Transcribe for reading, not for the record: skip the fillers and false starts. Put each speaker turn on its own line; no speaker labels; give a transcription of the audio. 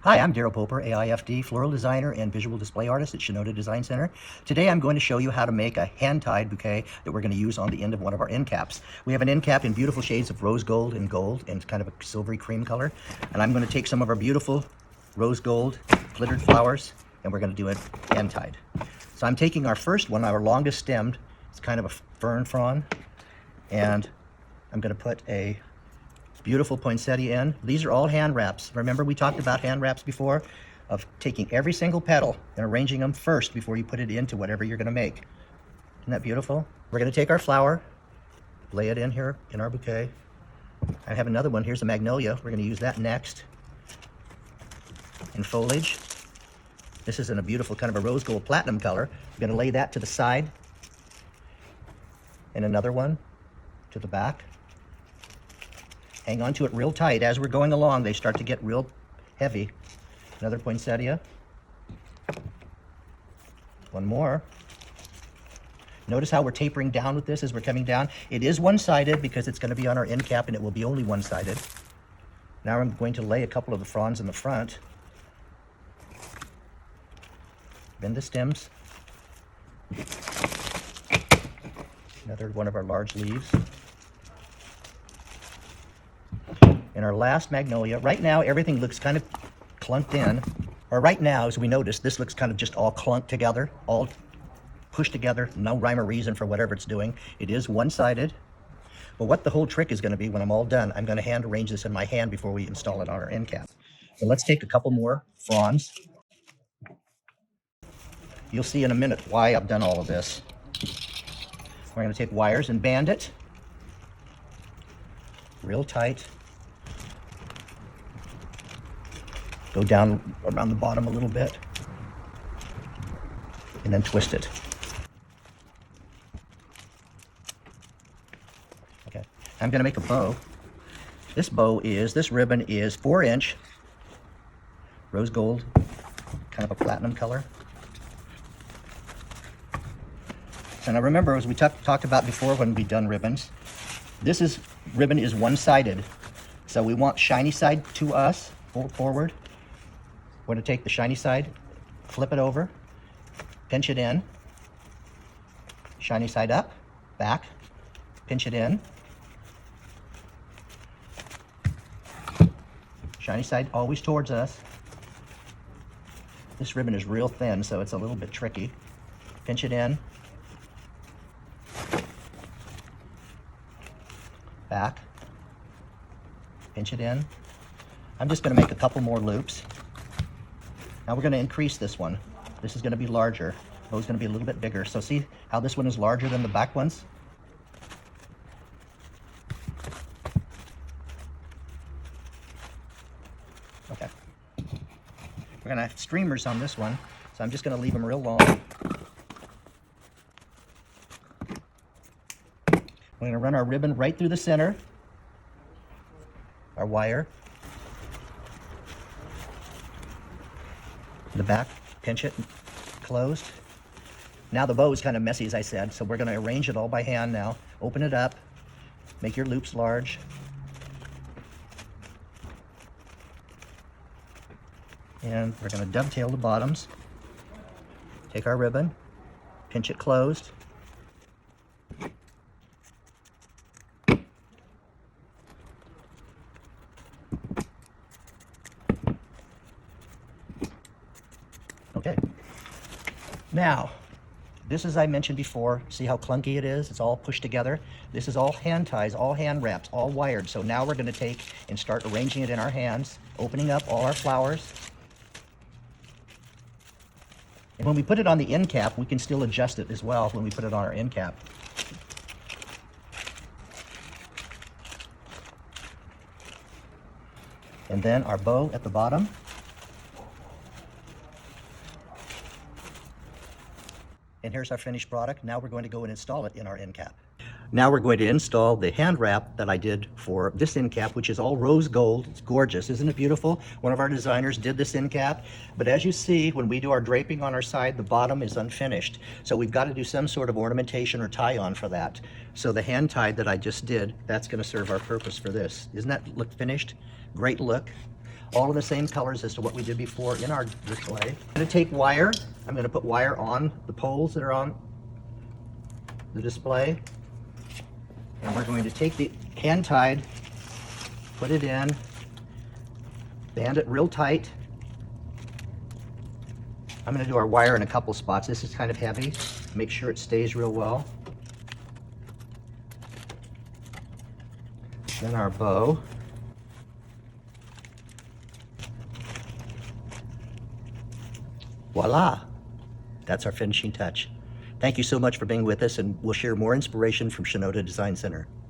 Hi, I'm Darrel Poper, AIFD, floral designer and visual display artist at Shinoda Design Center. Today I'm going to show you how to make a hand-tied bouquet that we're going to use on the end of one of our end caps. We have an end cap in beautiful shades of rose gold and kind of a silvery cream color. And I'm going to take some of our beautiful rose gold glittered flowers and we're going to do it hand-tied. So I'm taking our first one, our longest stemmed, it's kind of a fern frond, and I'm going to put a beautiful poinsettia in. These are all hand wraps. Remember we talked about hand wraps before, of taking every single petal and arranging them first before you put it into whatever you're going to make. Isn't that beautiful? We're going to take our flower, lay it in here in our bouquet. I have another one. Here's a magnolia. We're going to use that next in foliage. This is in a beautiful kind of a rose gold platinum color. I'm going to lay that to the side and another one to the back. Hang on to it real tight. As we're going along, they start to get real heavy. Another poinsettia. One more. Notice how we're tapering down with this as we're coming down. It is one-sided because it's going to be on our end cap and it will be only one-sided. Now I'm going to lay a couple of the fronds in the front. Bend the stems. Another one of our large leaves. In our last magnolia, right now everything looks kind of clunked in. Or right now, as we notice, this looks kind of just all clunked together, all pushed together, no rhyme or reason for whatever it's doing. It is one-sided. But what the whole trick is going to be when I'm all done, I'm going to hand arrange this in my hand before we install it on our end cap. So let's take a couple more fronds. You'll see in a minute why I've done all of this. We're going to take wires and band it real tight. Go down around the bottom a little bit and then twist it. Okay, I'm going to make a bow. This ribbon is 4-inch rose gold, kind of a platinum color. So now remember, as we talked about before when we've done ribbons, ribbon is one-sided. So we want shiny side to us, forward. We're going to take the shiny side, flip it over, pinch it in, shiny side up, back, pinch it in, shiny side always towards us. This ribbon is real thin, so it's a little bit tricky. Pinch it in, back, pinch it in. I'm just going to make a couple more loops. Now we're going to increase this one. This is going to be larger. It's going to be a little bit bigger. So see how this one is larger than the back ones? Okay. We're going to have streamers on this one, so I'm just going to leave them real long. We're going to run our ribbon right through the center, our wire. The back, pinch it, closed. Now the bow is kind of messy, as I said, so we're going to arrange it all by hand now. Open it up, make your loops large. And we're going to dovetail the bottoms. Take our ribbon, pinch it closed. Okay, now, this, as I mentioned before, see how clunky it is? It's all pushed together. This is all hand ties, all hand wraps, all wired. So now we're going to take and start arranging it in our hands, opening up all our flowers. And when we put it on the end cap, we can still adjust it as well when we put it on our end cap. And then our bow at the bottom. And here's our finished product. Now we're going to go and install it in our end cap. Now we're going to install the hand wrap that I did for this end cap, which is all rose gold. It's gorgeous, isn't it beautiful? One of our designers did this end cap, but as you see, when we do our draping on our side, the bottom is unfinished. So we've got to do some sort of ornamentation or tie-on for that. So the hand tied that I just did, that's going to serve our purpose for this. Isn't that look finished? Great look. all of the same colors as to what we did before in our display. I'm going to take wire. I'm going to put wire on the poles that are on the display. And we're going to take the hand-tied, put it in, band it real tight. I'm going to do our wire in a couple spots. This is kind of heavy. Make sure it stays real well. Then our bow. Voila! That's our finishing touch. Thank you so much for being with us, and we'll share more inspiration from Shinoda Design Center.